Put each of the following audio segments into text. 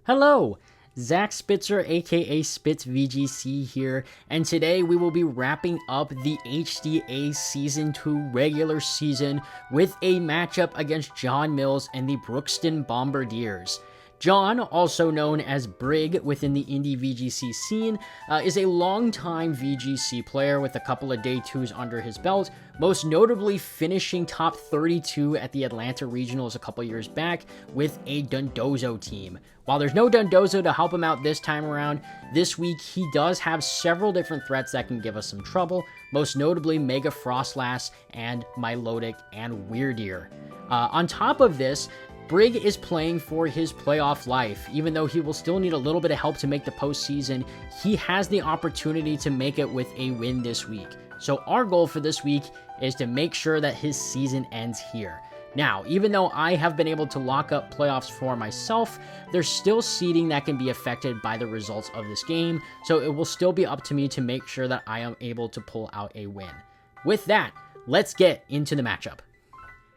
Hello, Zach Spitzer aka Spitz VGC here, and today we will be wrapping up the HDA Season 2 regular season with a matchup against John Mills and the Brookston Bombirdiers. John, also known as Brig within the indie VGC scene, is a longtime VGC player with a couple of day 2s under his belt, most notably finishing top 32 at the Atlanta Regionals a couple years back with a Dundozo team. While there's no Dundozo to help him out this time around, this week he does have several different threats that can give us some trouble, most notably Mega Frostlass and Milotic and Weirdeer. On top of this, Brig is playing for his playoff life. Even though he will still need a little bit of help to make the postseason, he has the opportunity to make it with a win this week. So our goal for this week is to make sure that his season ends here. Now, even though I have been able to lock up playoffs for myself, there's still seeding that can be affected by the results of this game, so it will still be up to me to make sure that I am able to pull out a win. With that, let's get into the matchup.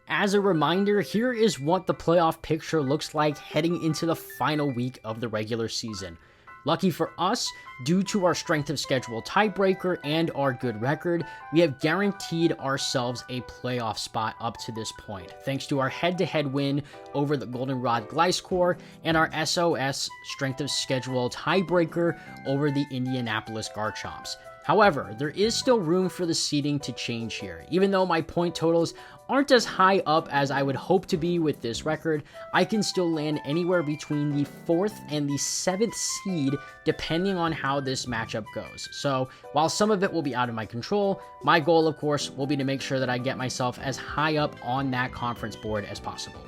As a reminder, here is what the playoff picture looks like heading into the final week of the regular season. Lucky for us, due to our strength of schedule tiebreaker and our good record, we have guaranteed ourselves a playoff spot up to this point, thanks to our head-to-head win over the Goldenrod Gliscor and our SOS strength of schedule tiebreaker over the Indianapolis Garchomps. However, there is still room for the seeding to change here. Even though my point totals aren't as high up as I would hope to be with this record, I can still land anywhere between the 4th and the 7th seed depending on how this matchup goes. So while some of it will be out of my control, my goal of course will be to make sure that I get myself as high up on that conference board as possible.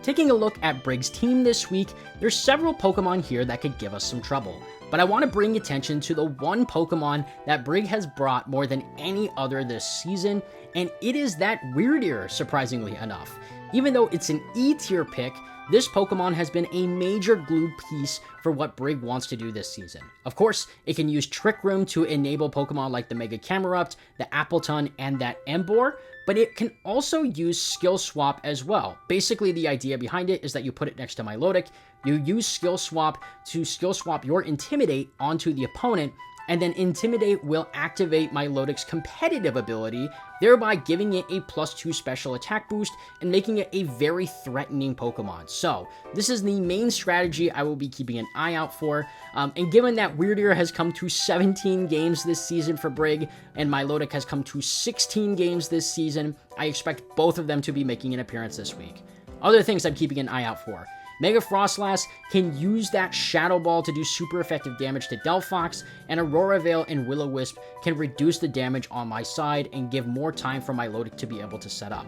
Taking a look at Brig's team this week, there's several Pokemon here that could give us some trouble. But I want to bring attention to the one Pokemon that Brig has brought more than any other this season, and it is that Weirdeer, surprisingly enough. Even though it's an E-tier pick, this Pokemon has been a major glue piece for what Brig wants to do this season. Of course, it can use Trick Room to enable Pokemon like the Mega Camerupt, the Appletun, and that Emboar, but it can also use Skill Swap as well. Basically, the idea behind it is that you put it next to Milotic, you use Skill Swap to Skill Swap your Intimidate onto the opponent, and then Intimidate will activate Milotic's competitive ability, thereby giving it a +2 special attack boost and making it a very threatening Pokemon. So, this is the main strategy I will be keeping an eye out for, and given that Weirdeer has come to 17 games this season for Brig, and Milotic has come to 16 games this season, I expect both of them to be making an appearance this week. Other things I'm keeping an eye out for. Mega Frostlass can use that Shadow Ball to do super effective damage to Delphox, and Aurora Veil and Will-O-Wisp can reduce the damage on my side and give more time for Milotic to be able to set up.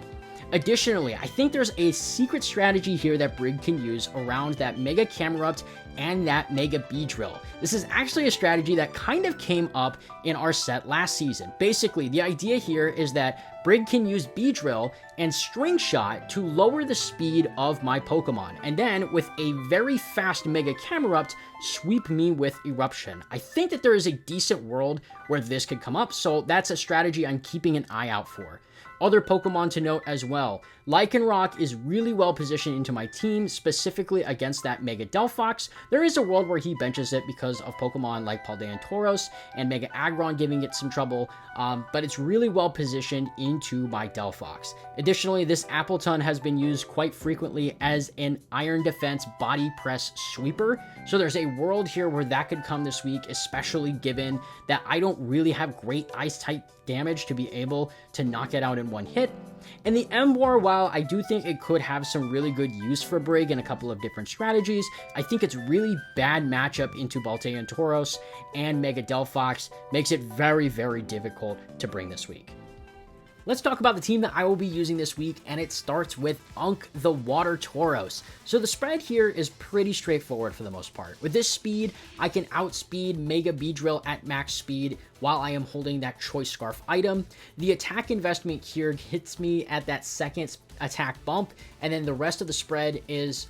Additionally, I think there's a secret strategy here that Brig can use around that Mega Camerupt and that Mega Beedrill. This is actually a strategy that kind of came up in our set last season. Basically, the idea here is that Brig can use Beedrill and String Shot to lower the speed of my Pokemon, and then with a very fast Mega Camerupt, sweep me with Eruption. I think that there is a decent world where this could come up, so that's a strategy I'm keeping an eye out for. Other Pokemon to note as well. Lycanroc is really well positioned into my team, specifically against that Mega Delphox. There is a world where he benches it because of Pokemon like Paldean Tauros and Mega Aggron giving it some trouble, but it's really well positioned into my Delphox. Additionally, this Appletun has been used quite frequently as an Iron Defense Body Press Sweeper, so there's a world here where that could come this week, especially given that I don't really have great Ice-type damage to be able to knock it out in one hit. And the Emboar, while I do think it could have some really good use for Brig in a couple of different strategies, I think its really bad matchup into Paldean Tauros and Mega Delphox makes it very, very difficult to bring this week. Let's talk about the team that I will be using this week, and it starts with Unk the Water Tauros. So the spread here is pretty straightforward for the most part. With this speed, I can outspeed Mega Beedrill at max speed while I am holding that Choice Scarf item. The attack investment here hits me at that second attack bump, and then the rest of the spread is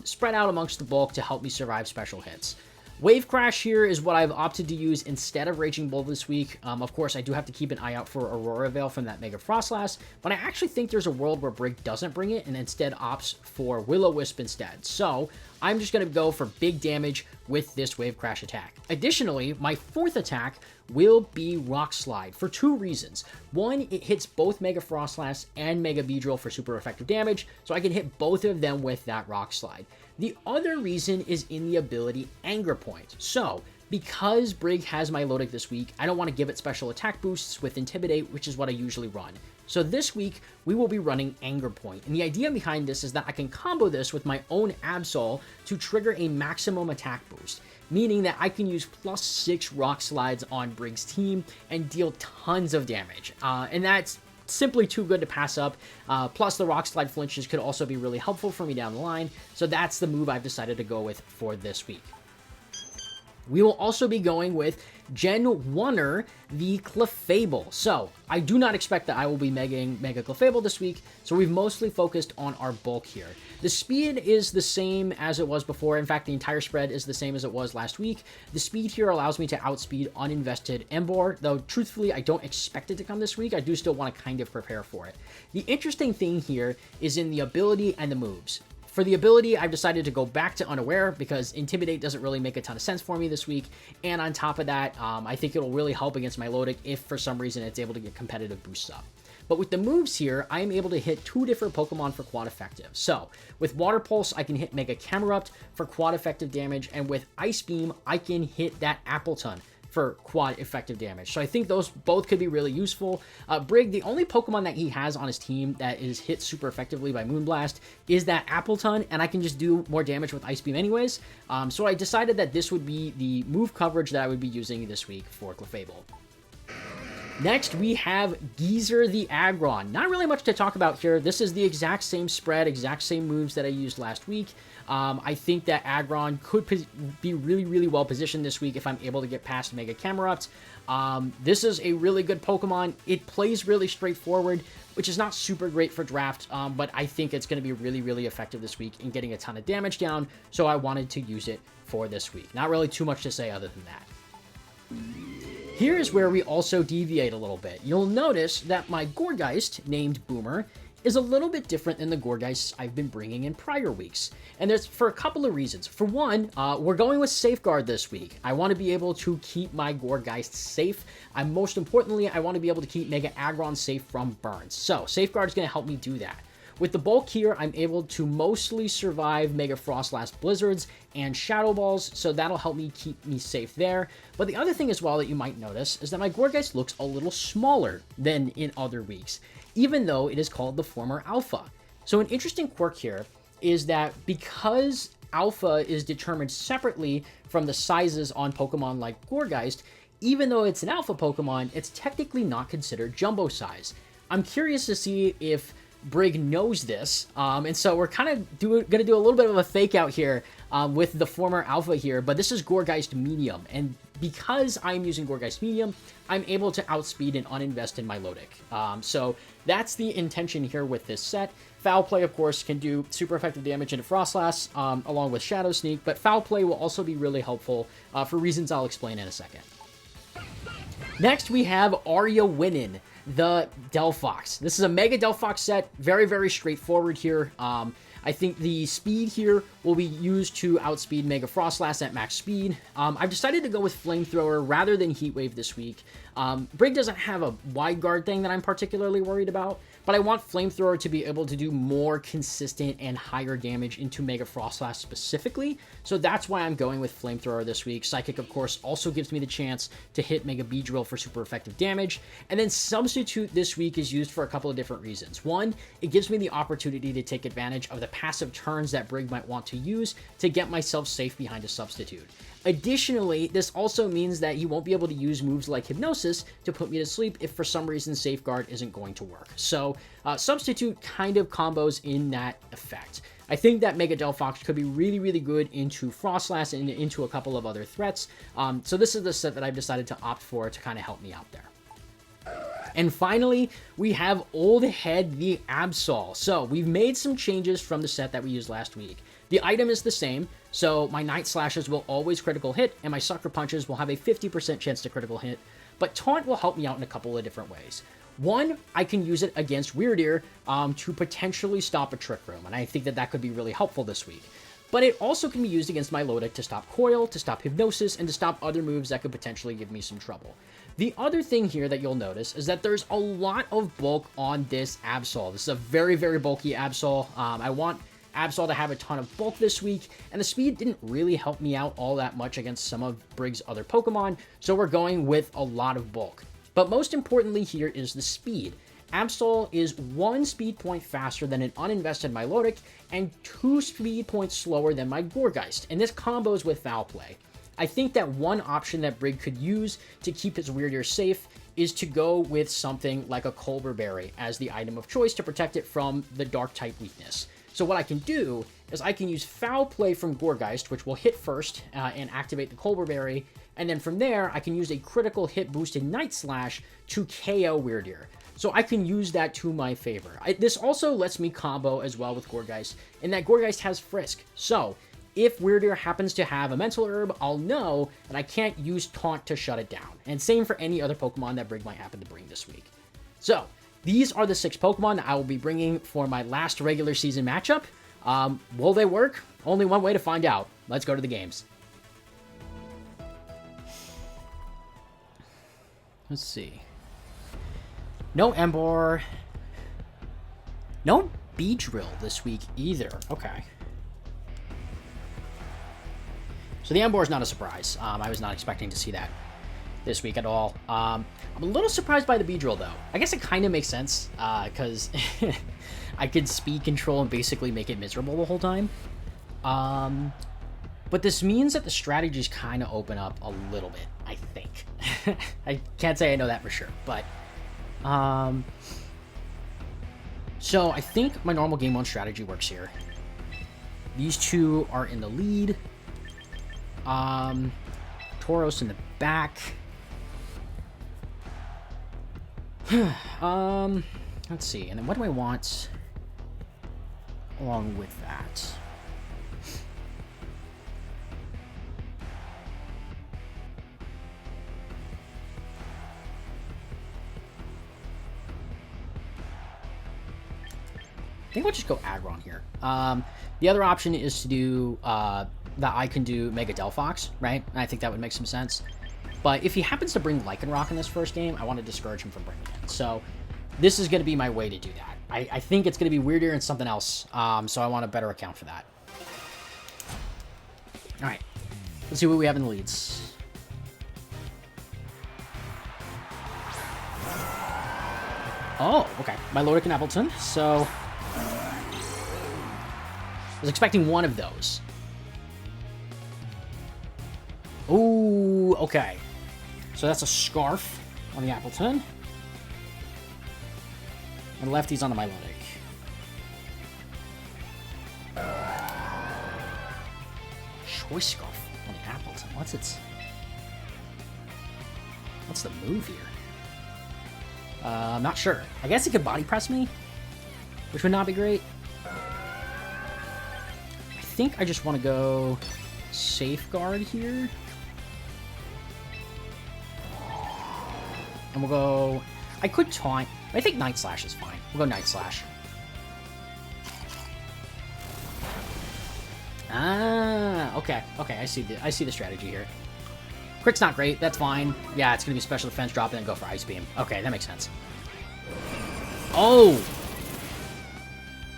spread out amongst the bulk to help me survive special hits. Wave Crash here is what I've opted to use instead of Raging Bull this week. Of course, I do have to keep an eye out for Aurora Veil from that Mega Frostlass, but I actually think there's a world where Brig doesn't bring it and instead opts for Will-O-Wisp instead. So I'm just going to go for big damage with this Wave Crash attack. Additionally, my fourth attack will be Rock Slide for two reasons. One, it hits both Mega Frostlass and Mega Beedrill for super effective damage, so I can hit both of them with that Rock Slide. The other reason is in the ability Anger Point. So, because Brig has my Milotic this week, I don't want to give it special attack boosts with Intimidate, which is what I usually run. So this week, we will be running Anger Point, and the idea behind this is that I can combo this with my own Absol to trigger a maximum attack boost, meaning that I can use +6 Rock Slides on Brig's team and deal tons of damage, and that's simply too good to pass up. Plus the Rock Slide flinches could also be really helpful for me down the line, so that's the move I've decided to go with for this week. We will also be going with Gen 1er, the Clefable. So, I do not expect that I will be megaing Mega Clefable this week, so we've mostly focused on our bulk here. The speed is the same as it was before. In fact, the entire spread is the same as it was last week. The speed here allows me to outspeed uninvested Embor, though truthfully, I don't expect it to come this week. I do still want to kind of prepare for it. The interesting thing here is in the ability and the moves. For the ability, I've decided to go back to Unaware because Intimidate doesn't really make a ton of sense for me this week. And on top of that, I think it'll really help against Milotic if for some reason it's able to get competitive boosts up. But with the moves here, I am able to hit 2 different Pokemon for quad effective. So with Water Pulse, I can hit Mega Camerupt for quad effective damage. And with Ice Beam, I can hit that Appleton for quad effective damage. So I think those both could be really useful. Brig, the only Pokemon that he has on his team that is hit super effectively by Moonblast is that Appleton, and I can just do more damage with Ice Beam anyways. So I decided that this would be the move coverage that I would be using this week for Clefable. Next, we have Geezer the Aggron. Not really much to talk about here. This is the exact same spread, exact same moves that I used last week. I think that Aggron could be really, really well positioned this week if I'm able to get past Mega Camerupt. This is a really good Pokemon. It plays really straightforward, which is not super great for draft, but I think it's going to be really, really effective this week in getting a ton of damage down, so I wanted to use it for this week. Not really too much to say other than that. Here's where we also deviate a little bit. You'll notice that my Gourgeist, named Boomer, is a little bit different than the Gourgeists I've been bringing in prior weeks. And that's for a couple of reasons. For one, we're going with Safeguard this week. I want to be able to keep my Gourgeist safe. And most importantly, I want to be able to keep Mega Aggron safe from burns. So Safeguard is going to help me do that. With the bulk here, I'm able to mostly survive Mega Frostlass Blizzards and Shadow Balls, so that'll help me keep me safe there. But the other thing as well that you might notice is that my Gourgeist looks a little smaller than in other weeks, even though it is called the former Alpha. So an interesting quirk here is that because Alpha is determined separately from the sizes on Pokemon like Gourgeist, even though it's an Alpha Pokemon, it's technically not considered Jumbo size. I'm curious to see if Brig knows this, and so we're kind of going to do a little bit of a fake out here with the former Alpha here, but this is Gourgeist Medium, and because I'm using Gourgeist Medium, I'm able to outspeed and uninvest in Milotic. So that's the intention here with this set. Foul Play, of course, can do super effective damage into Frostlass, along with Shadow Sneak, but Foul Play will also be really helpful for reasons I'll explain in a second. Next, we have Arya Winnin, the Delphox. This is a Mega Delphox set, very, very straightforward here. I think the speed here will be used to outspeed Mega Frostlass at max speed. I've decided to go with Flamethrower rather than Heat Wave this week. Brig doesn't have a wide guard thing that I'm particularly worried about, but I want Flamethrower to be able to do more consistent and higher damage into Mega Frostlass specifically, so that's why I'm going with Flamethrower this week. Psychic, of course, also gives me the chance to hit Mega Beedrill for super effective damage, and then Substitute this week is used for a couple of different reasons. One, it gives me the opportunity to take advantage of the passive turns that Brig might want to use to get myself safe behind a Substitute. Additionally, this also means that he won't be able to use moves like Hypnosis to put me to sleep if for some reason Safeguard isn't going to work. So Substitute kind of combos in that effect. I think that Mega Delphox could be really, really good into Frostlass and into a couple of other threats. So this is the set that I've decided to opt for to kind of help me out there. And finally, we have Old Head the Absol. So we've made some changes from the set that we used last week. The item is the same, so my Night Slashes will always critical hit, and my Sucker Punches will have a 50% chance to critical hit, but Taunt will help me out in a couple of different ways. One, I can use it against Weird Ear to potentially stop a Trick Room, and I think that that could be really helpful this week. but it also can be used against Milotic to stop Coil, to stop Hypnosis, and to stop other moves that could potentially give me some trouble. The other thing here that you'll notice is that there's a lot of bulk on this Absol. This is a very, very bulky Absol. I want Absol to have a ton of bulk this week, and the speed didn't really help me out all that much against some of Brig's other Pokemon, so we're going with a lot of bulk. But most importantly here is the speed. Absol is 1 speed point faster than an uninvested Milotic, and 2 speed points slower than my Gourgeist, and this combos with Foul Play. I think that one option that Brig could use to keep his Weird Ear safe is to go with something like a Colbur Berry as the item of choice to protect it from the Dark type weakness. So what I can do is I can use Foul Play from Gourgeist, which will hit first and activate the Colbur Berry, and then from there I can use a critical hit boosted Night Slash to KO Weird Ear. So I can use that to my favor. This also lets me combo as well with Gourgeist, in that Gourgeist has Frisk. So if Weird Ear happens to have a Mental Herb, I'll know that I can't use Taunt to shut it down. And same for any other Pokemon that Brig might happen to bring this week. So these are the 6 Pokemon that I will be bringing for my last regular season matchup. Will they work? Only one way to find out. Let's go to the games. Let's see. No Emboar. No Beedrill this week either. Okay. So the Emboar is not a surprise. I was not expecting to see that this week at all. I'm a little surprised by the Beedrill, though. I guess it kind of makes sense, because I could speed control and basically make it miserable the whole time. But this means that the strategies kind of open up a little bit, I think. I can't say I know that for sure, but... So I think my normal game 1 strategy works here. These two are in the lead. Tauros in the back. Let's see. And then what do I want along with that? I think we'll just go Aggron here. The other option is to do that I can do Mega Delphox, right? And I think that would make some sense. But if he happens to bring Lycanroc in this first game, I want to discourage him from bringing it. So this is going to be my way to do that. I think it's going to be Weird Ear and something else, so I want to better account for that. All right, let's see what we have in the leads. Oh, okay. Milotic and Appleton, so... I was expecting one of those. Ooh, okay. So that's a Scarf on the Appleton. And lefty's on the Milotic. Choice Scarf on the Appleton. What's the move here? I'm not sure. I guess it could body press me, which would not be great. I think I just want to go Safeguard here. And we'll go... I could Taunt. I think Night Slash is fine. We'll go Night Slash. Ah, okay. Okay, I see the strategy here. Crit's not great. That's fine. Yeah, it's going to be Special Defense, drop it, and go for Ice Beam. Okay, that makes sense. Oh!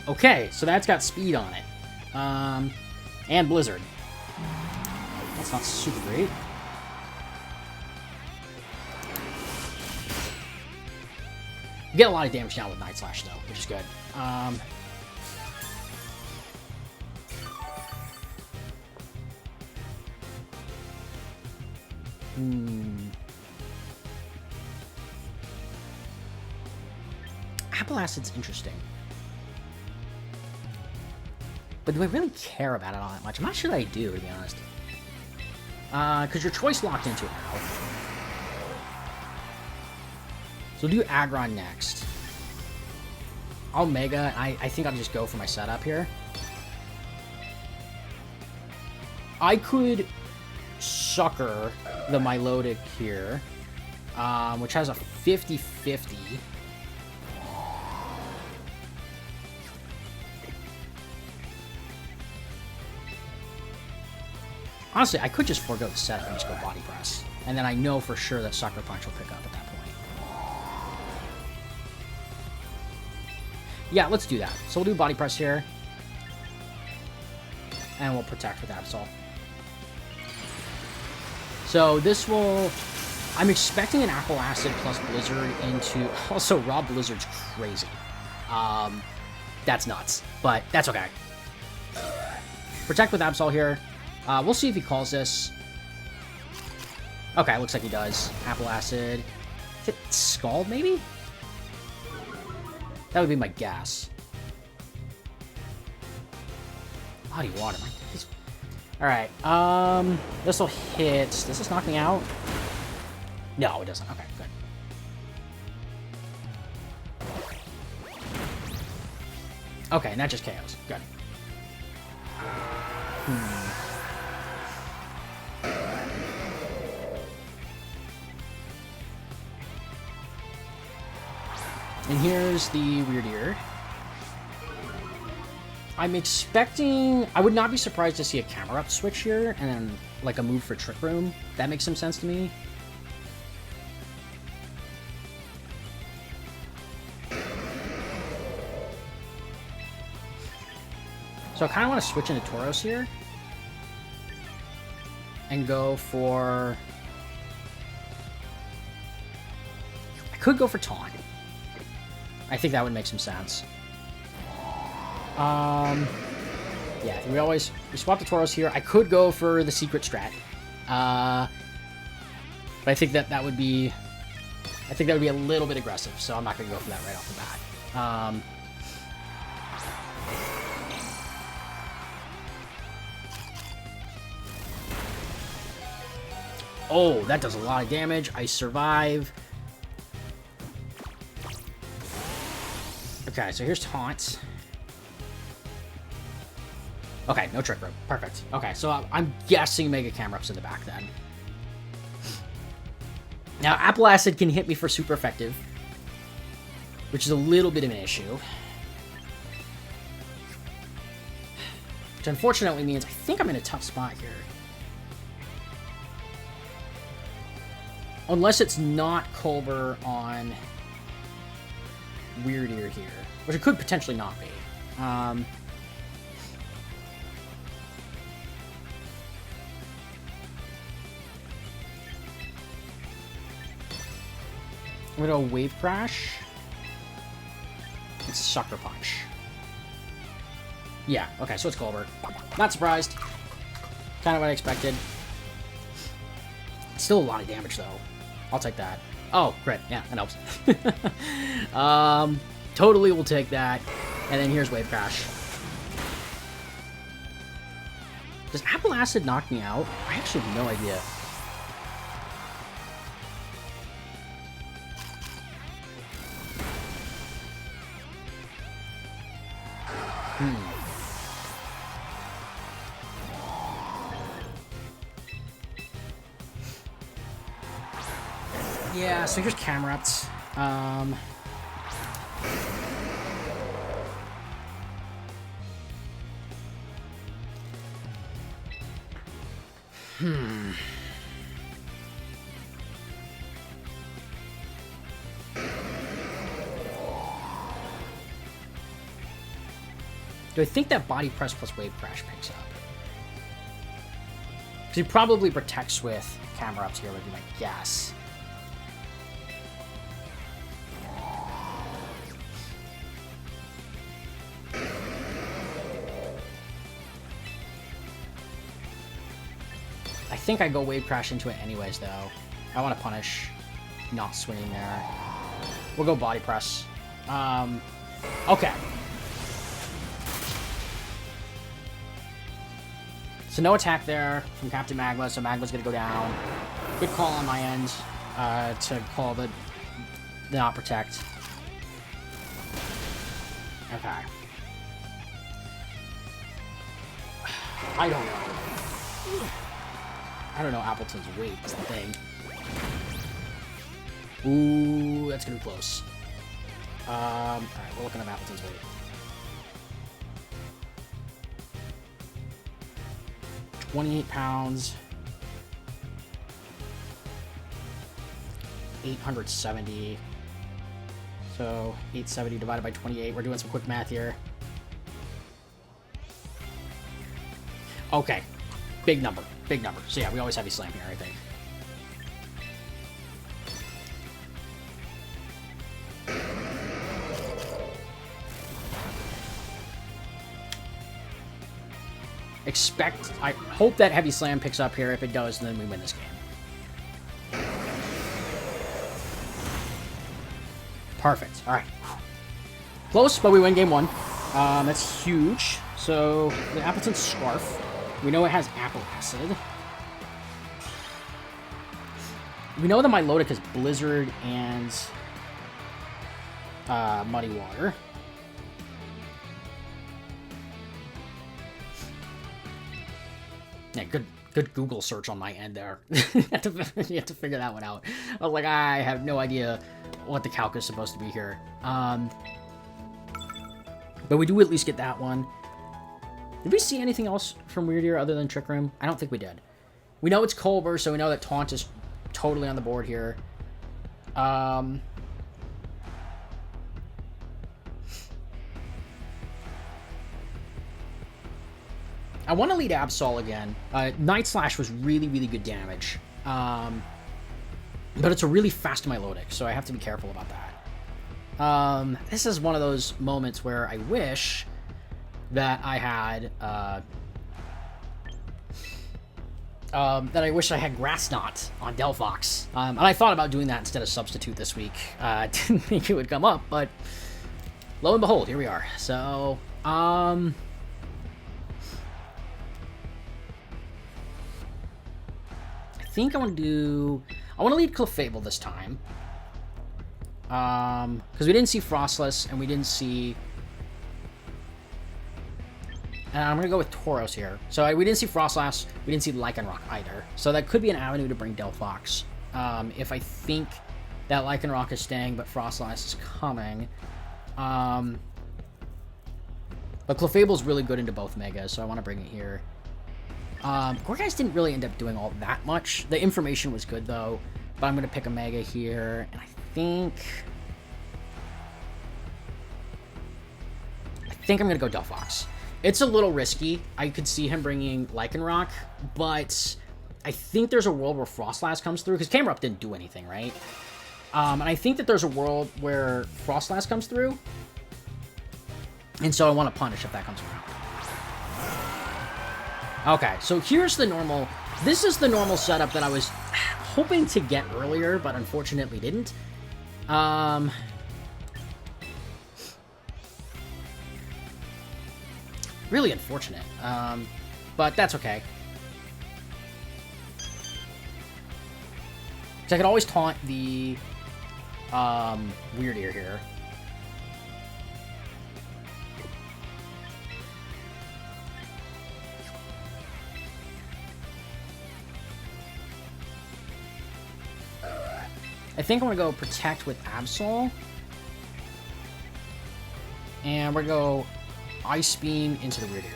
Okay, so that's got speed on it. And Blizzard. That's not super great. You get a lot of damage down with Night Slash, though, which is good. Apple Acid's interesting. But do I really care about it all that much? I'm not sure I do, to be honest. Because your choice locked into it now. So we'll do Aggron next. I'll Mega. I think I'll just go for my setup here. I could Sucker the Milotic here, which has a 50-50. Honestly, I could just forego the set and just go body press. And then I know for sure that Sucker Punch will pick up at that point. Yeah, let's do that. So we'll do body press here. And we'll protect with Absol. So this will... I'm expecting an Apple Acid plus Blizzard into... Also, Raw Blizzard's crazy. That's nuts. But that's okay. Protect with Absol here. We'll see if he calls this. Okay, looks like he does. Apple Acid. Is it Scald, maybe? That would be my guess. Body water. Alright, this will hit. Does this knock me out? No, it doesn't. Okay, good. Okay, and that just KOs. Good. And here's the Weird Ear. I'm expecting... I would not be surprised to see a camera up switch here, and then, like, a move for Trick Room. That makes some sense to me. So I kind of want to switch into Tauros here. And go for... I could go for Taunt. I think that would make some sense. Yeah, we swap the Tauros here. I could go for the secret strat. But I think that would be... I think that would be a little bit aggressive, so I'm not going to go for that right off the bat. Oh, that does a lot of damage. I survive. Okay, so here's Taunt. Okay, no Trick Room. Perfect. Okay, so I'm guessing Mega Camera-Up's in the back then. Now, Apple Acid can hit me for super effective, which is a little bit of an issue. Which unfortunately means I think I'm in a tough spot here. Unless it's not Culber on Weird Ear here, which it could potentially not be. I'm gonna go Wave Crash. It's Sucker Punch. Yeah, okay, so it's Culber. Not surprised. Kind of what I expected. Still a lot of damage, though. I'll take that. Oh, crit. Yeah, that helps. Totally will take that. And then here's Wave Crash. Does Apple Acid knock me out? I actually have no idea. Yeah, so here's Camera-Ups. Do I think that Body Press plus Wave Crash picks up? Because he probably protects with Camera-Ups here, would be my guess. I think I go Wave Crash into it anyways, though. I want to punish not swinging there. We'll go Body Press. Okay. So no attack there from Captain Magma, so Magma's going to go down. Good call on my end to call the not protect. Okay. I don't know. I don't know Appleton's weight is the thing. Ooh, that's going to be close. Alright, we're looking at Appleton's weight. 28 pounds. 870. So 870 divided by 28. We're doing some quick math here. Okay. Big number. Big number. So yeah, we always heavy slam here, I think. I hope that heavy slam picks up here. If it does, then we win this game. Perfect. All right. Close, but we win game 1. That's huge. So the Appleton Scarf. We know it has apple acid. We know that my Milotic has Blizzard and Muddy Water. Yeah, good Google search on my end there. You have to figure that one out. I was like, I have no idea what the calc is supposed to be here. But we do at least get that one. Did we see anything else from Weird Ear other than Trick Room? I don't think we did. We know it's Culver, so we know that Taunt is totally on the board here. I want to lead Absol again. Night Slash was really, really good damage. But it's a really fast Milotic, so I have to be careful about that. This is one of those moments where I wish that I had... Grass Knot on Delphox. And I thought about doing that instead of Substitute this week. Didn't think it would come up, but lo and behold, here we are. So, I think I want to lead Clefable this time. Because we didn't see Frostless, and we didn't see... I'm going to go with Tauros here. So we didn't see Frostlass, we didn't see Lycanroc either. So that could be an avenue to bring Delphox. If I think that Lycanroc is staying, but Frostlass is coming. But Clefable's really good into both Megas, so I want to bring it here. Gourgeist didn't really end up doing all that much. The information was good, though. But I'm going to pick a Mega here, and I think I'm going to go Delphox. It's a little risky. I could see him bringing Lycanroc, but I think there's a world where Frostlass comes through, because Camerupt didn't do anything, right? And I think that there's a world where Frostlass comes through, and so I want to punish if that comes around. Okay, so here's the normal... This is the normal setup that I was hoping to get earlier, but unfortunately didn't. Really unfortunate, but that's okay. Because I could always taunt the Weird Ear here. I think I'm going to go Protect with Absol. And we're going to go Ice Beam into the Weird Ear.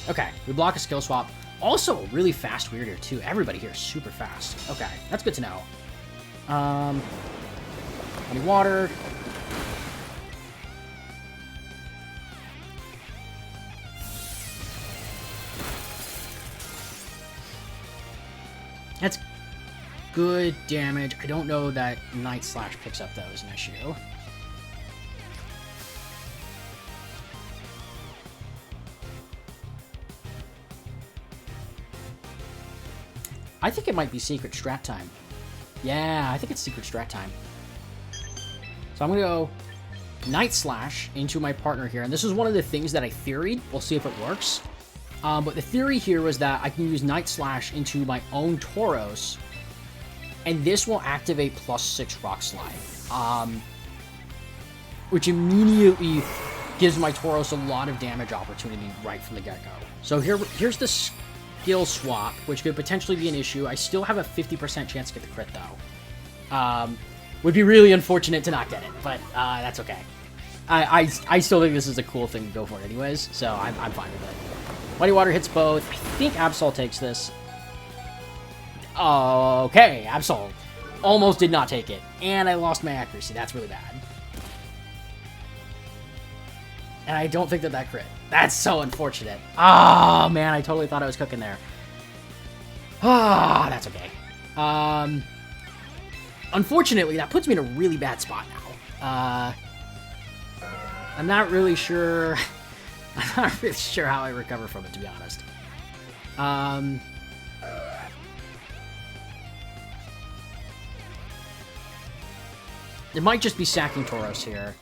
Okay, we block a skill swap. Also, a really fast Weird Ear, too. Everybody here is super fast. Okay, that's good to know. Any water. That's good damage. I don't know that Night Slash picks up, though, is an issue. I think it might be Secret Strat time. Yeah, I think it's Secret Strat time. So I'm going to go Night Slash into my partner here. And this is one of the things that I theoried. We'll see if it works. But the theory here was that I can use Night Slash into my own Tauros, and this will activate +6 Rock Slide, which immediately gives my Tauros a lot of damage opportunity right from the get-go. So here's the skill swap, which could potentially be an issue. I still have a 50% chance to get the crit, though. Would be really unfortunate to not get it, but that's okay. I still think this is a cool thing to go for anyways, so I'm fine with it. Muddy Water hits both. I think Absol takes this. Okay, Absol almost did not take it, and I lost my accuracy. That's really bad. And I don't think that crit. That's so unfortunate. Oh, man, I totally thought I was cooking there. Ah, that's okay. Unfortunately, that puts me in a really bad spot now. I'm not really sure... I'm not really sure how I recover from it, to be honest. It might just be sacking Tauros here.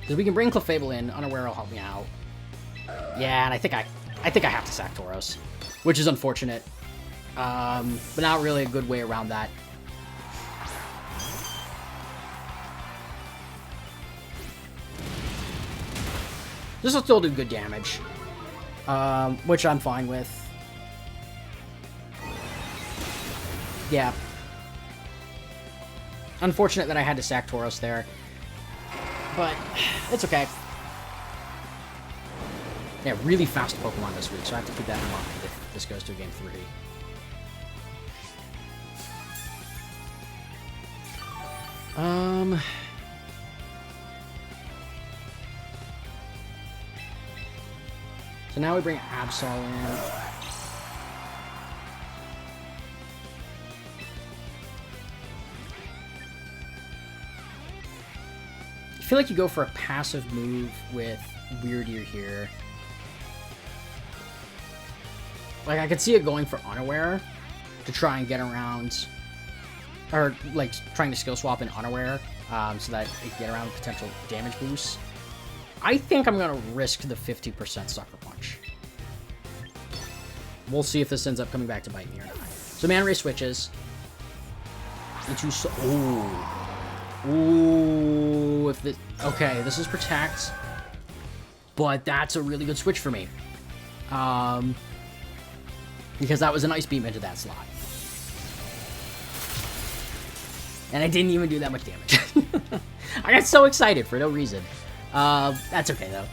Because we can bring Clefable in, Unaware will help me out. Yeah, and I think I have to sack Tauros, which is unfortunate. But not really a good way around that. This will still do good damage, which I'm fine with. Yeah. Unfortunate that I had to sack Tauros there. But it's okay. Yeah, really fast Pokemon this week, so I have to keep that in mind if this goes to game 3. So now we bring Absol in. I feel like you go for a passive move with Weirdier here. Like, I could see it going for Unaware to try and get around, or, like, trying to skill swap in Unaware so that it can get around potential damage boosts. I think I'm going to risk the 50% Sucker Punch. We'll see if this ends up coming back to bite me or not. So Man Ray switches into... Ooh, if this... Okay, this is Protect. But that's a really good switch for me. Because that was an Ice Beam into that slot. And I didn't even do that much damage. I got so excited for no reason. That's okay, though.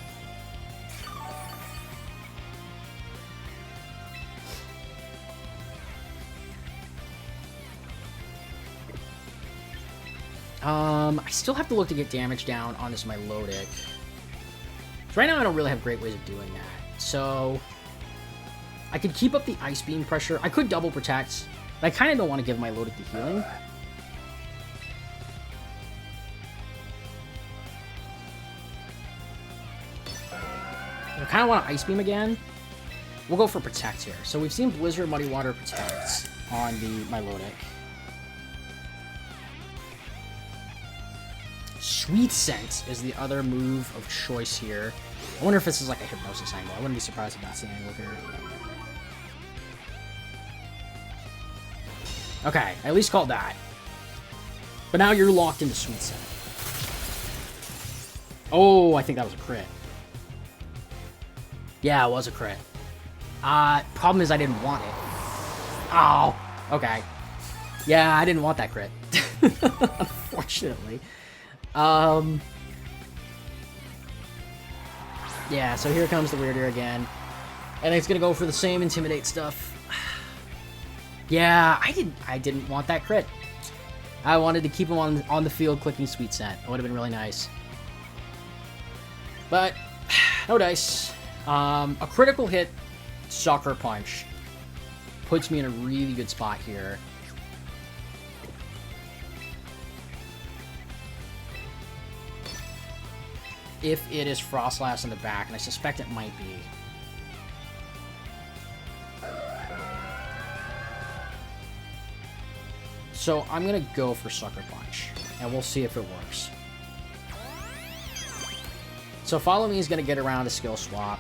I still have to look to get damage down on this Milotic. So right now I don't really have great ways of doing that. So I could keep up the Ice Beam pressure. I could double Protect, but I kind of don't want to give Milotic the healing. I kind of want to Ice Beam again. We'll go for Protect here. So we've seen Blizzard, Muddy Water, Protect on the Milotic. Sweet Scent is the other move of choice here. I wonder if this is like a Hypnosis angle. I wouldn't be surprised if that's the angle here. Okay, I at least called that. But now you're locked into Sweet Scent. Oh, I think that was a crit. Yeah, it was a crit. Problem is I didn't want it. Oh, okay. Yeah, I didn't want that crit. Unfortunately. Yeah, so here comes the Weirdier again. And it's gonna go for the same Intimidate stuff. Yeah, I didn't want that crit. I wanted to keep him on the field clicking Sweet Scent. It would have been really nice. But, no dice. A critical hit Sucker Punch puts me in a really good spot here. If it is Frostlass in the back, and I suspect it might be. So I'm gonna go for Sucker Punch, and we'll see if it works. So Follow Me is gonna get around a skill swap.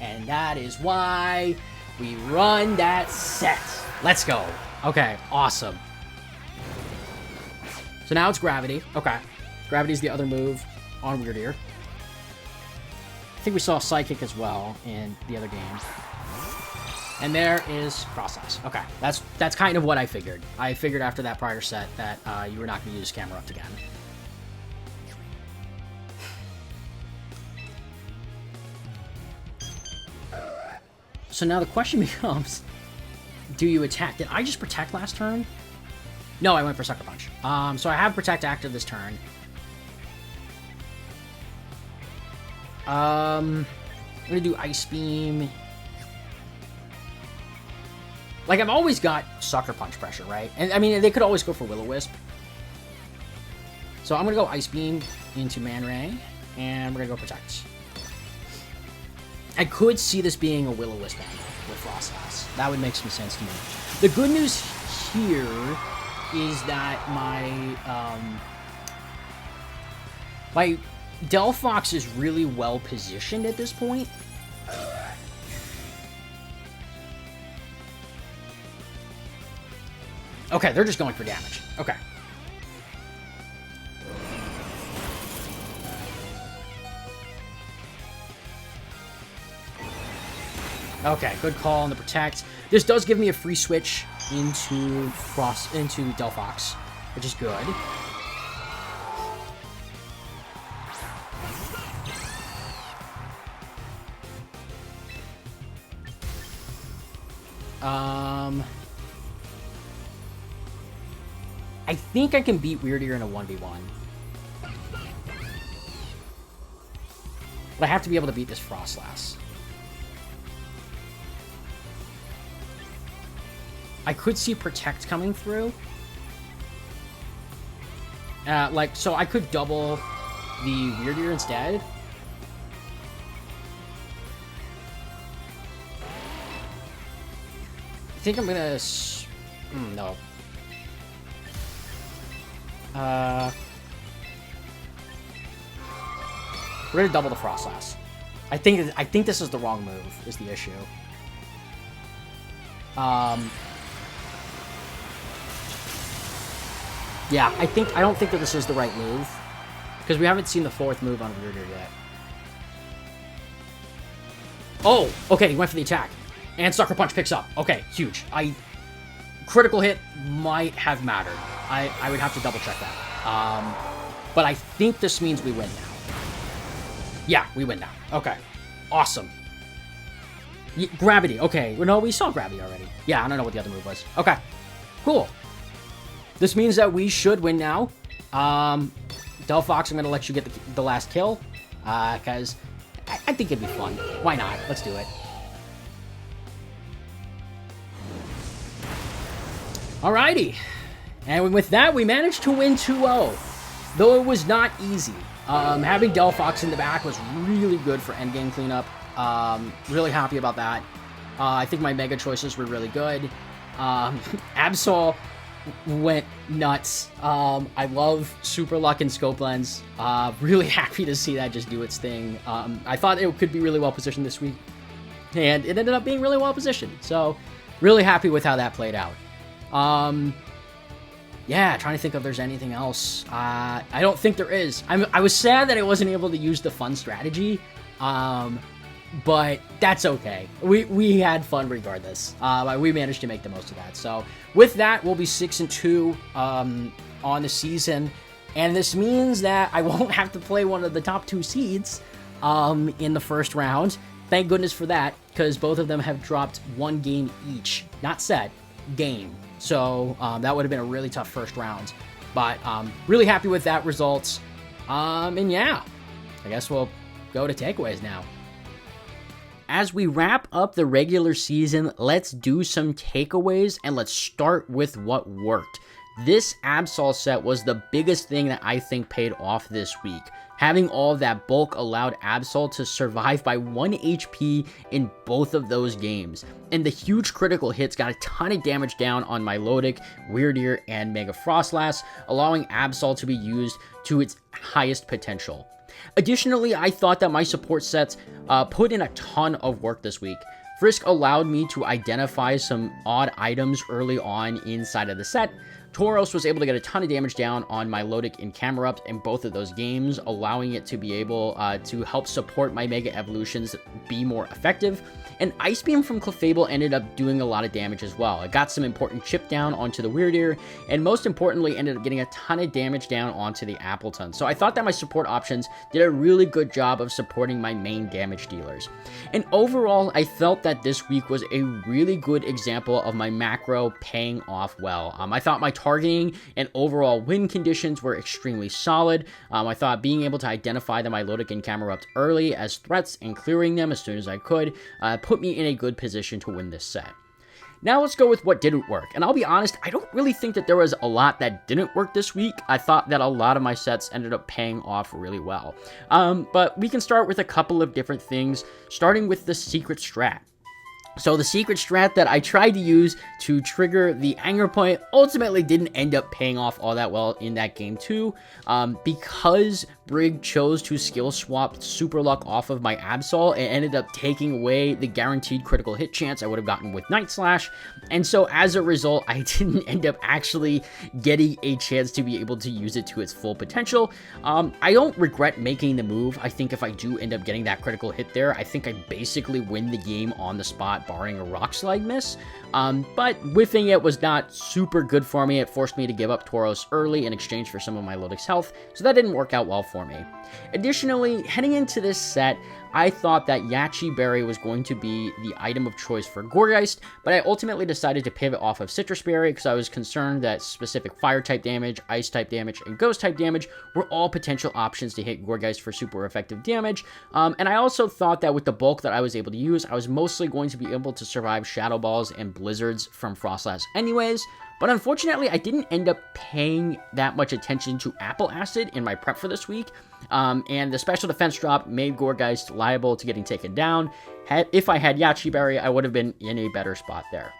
And that is why we run that set. Let's go. Okay, awesome. So now it's Gravity. Okay. Gravity's the other move on Weirdeer. I think we saw Psychic as well in the other game. And there is Process. Okay, that's kind of what I figured. I figured after that prior set that you were not going to use Camerupt again. So now the question becomes, do you attack? Did I just Protect last turn? No, I went for Sucker Punch. So I have Protect active this turn. I'm going to do Ice Beam. Like, I've always got Sucker Punch pressure, right? And, I mean, they could always go for Will-O-Wisp. So I'm going to go Ice Beam into Man Ray, and we're going to go Protect. I could see this being a Will-O-Wisp angle with Frostlass. That would make some sense to me. The good news here is that my Delphox is really well positioned at this point. Okay, they're just going for damage. Okay. Okay, good call on the Protect. This does give me a free switch into Delphox, which is good. I think I can beat Weirdeer in a 1v1. But I have to be able to beat this Frostlass. I could see Protect coming through. So I could double the Weirdeer instead. I think I'm gonna... no. We're gonna double the Frostlass. I think this is the wrong move, is the issue. Yeah, I don't think that this is the right move. Because we haven't seen the fourth move on Weirdeer yet. Oh! Okay, he went for the attack. And Sucker Punch picks up. Okay, huge. Critical hit might have mattered. I would have to double check that. But I think this means we win now. Yeah, we win now. Okay. Awesome. Gravity. Okay. No, we saw Gravity already. Yeah, I don't know what the other move was. Okay. Cool. This means that we should win now. Delphox, I'm going to let you get the last kill. Because I think it'd be fun. Why not? Let's do it. Alrighty. And with that, we managed to win 2-0. Though it was not easy. Having Delphox in the back was really good for endgame cleanup. Really happy about that. I think my Mega choices were really good. Absol went nuts. I love Super Luck and Scope Lens. Really happy to see that just do its thing. I thought it could be really well positioned this week. And it ended up being really well positioned. So, really happy with how that played out. Yeah, trying to think if there's anything else. I don't think there is. I was sad that I wasn't able to use the fun strategy, but that's okay. We had fun regardless. We managed to make the most of that. So with that, we'll be 6-2 on the season, and this means that I won't have to play one of the top 2 seeds in the first round. Thank goodness for that, because both of them have dropped 1 game each. Not set, game. So that would have been a really tough first round. But really happy with that result. And yeah, I guess we'll go to takeaways now. As we wrap up the regular season, let's do some takeaways, and let's start with what worked. This Absol set was the biggest thing that I think paid off this week. Having all of that bulk allowed Absol to survive by 1 HP in both of those games. And the huge critical hits got a ton of damage down on Milotic, Weirdeer, and Mega Frostlass, allowing Absol to be used to its highest potential. Additionally, I thought that my support sets put in a ton of work this week. Frisk allowed me to identify some odd items early on inside of the set. Tauros was able to get a ton of damage down on my Lodic and Camerupt in both of those games, allowing it to be able to help support my Mega Evolutions be more effective. And Ice Beam from Clefable ended up doing a lot of damage as well. It got some important chip down onto the Weirdeer, and most importantly, ended up getting a ton of damage down onto the Appleton. So I thought that my support options did a really good job of supporting my main damage dealers. And overall, I felt that this week was a really good example of my macro paying off well. I thought my targeting and overall win conditions were extremely solid. I thought being able to identify the Milotic and Camerupt early as threats and clearing them as soon as I could put me in a good position to win this set. Now let's go with what didn't work, and I'll be honest, I don't really think that there was a lot that didn't work this week. I thought that a lot of my sets ended up paying off really well. But we can start with a couple of different things, starting with the secret strat. So the secret strat that I tried to use to trigger the anger point ultimately didn't end up paying off all that well in that game too, because Brig chose to skill swap Super Luck off of my Absol. It ended up taking away the guaranteed critical hit chance I would have gotten with Night Slash, and so as a result, I didn't end up actually getting a chance to be able to use it to its full potential. I don't regret making the move. I think if I do end up getting that critical hit there, I think I basically win the game on the spot, barring a Rock Slide miss. But whiffing it was not super good for me. It forced me to give up Tauros early in exchange for some of my Lodic's health, so that didn't work out well for me. Additionally, heading into this set, I thought that Yachi Berry was going to be the item of choice for Gourgeist, but I ultimately decided to pivot off of Citrus Berry because I was concerned that specific Fire-type damage, Ice-type damage, and Ghost-type damage were all potential options to hit Gourgeist for super effective damage, and I also thought that with the bulk that I was able to use, I was mostly going to be able to survive Shadow Balls and Blizzards from Frostlass anyways. But unfortunately, I didn't end up paying that much attention to Apple Acid in my prep for this week, and the special defense drop made Gourgeist liable to getting taken down. If I had Yachi Berry, I would have been in a better spot there.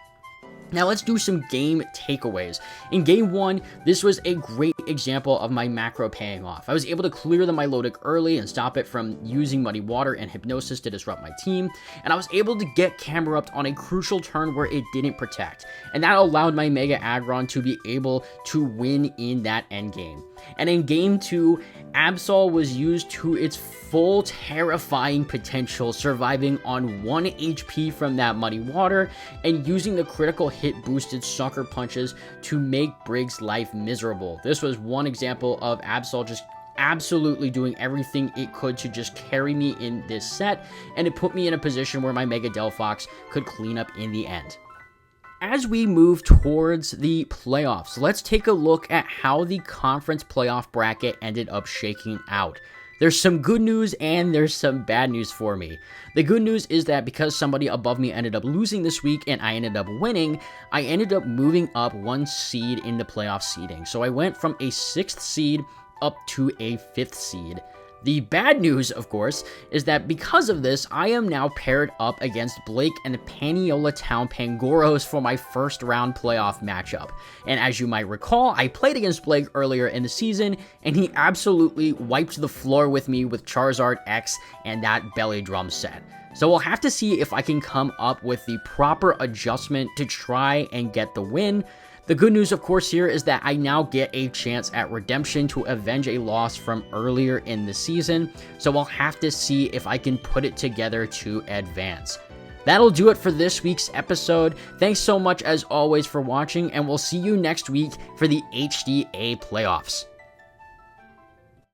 Now let's do some game takeaways. In game 1, this was a great example of my macro paying off. I was able to clear the Milotic early and stop it from using Muddy Water and Hypnosis to disrupt my team, and I was able to get Camerupt on a crucial turn where it didn't protect, and that allowed my Mega Aggron to be able to win in that endgame. And in game 2, Absol was used to its full terrifying potential, surviving on 1 HP from that Muddy Water and using the critical hit boosted Sucker Punches to make Brig's life miserable. This was one example of Absol just absolutely doing everything it could to just carry me in this set, and it put me in a position where my Mega Delphox could clean up in the end. As we move towards the playoffs, let's take a look at how the conference playoff bracket ended up shaking out. There's some good news and there's some bad news for me. The good news is that because somebody above me ended up losing this week and I ended up winning, I ended up moving up 1 seed in the playoff seeding. So I went from a 6th seed up to a 5th seed. The bad news, of course, is that because of this, I am now paired up against Blake and Paniola Town Pangoros for my first round playoff matchup. And as you might recall, I played against Blake earlier in the season, and he absolutely wiped the floor with me with Charizard X and that Belly Drum set. So we'll have to see if I can come up with the proper adjustment to try and get the win. The good news, of course, here is that I now get a chance at redemption to avenge a loss from earlier in the season, so I'll have to see if I can put it together to advance. That'll do it for this week's episode. Thanks so much, as always, for watching, and we'll see you next week for the HDA playoffs.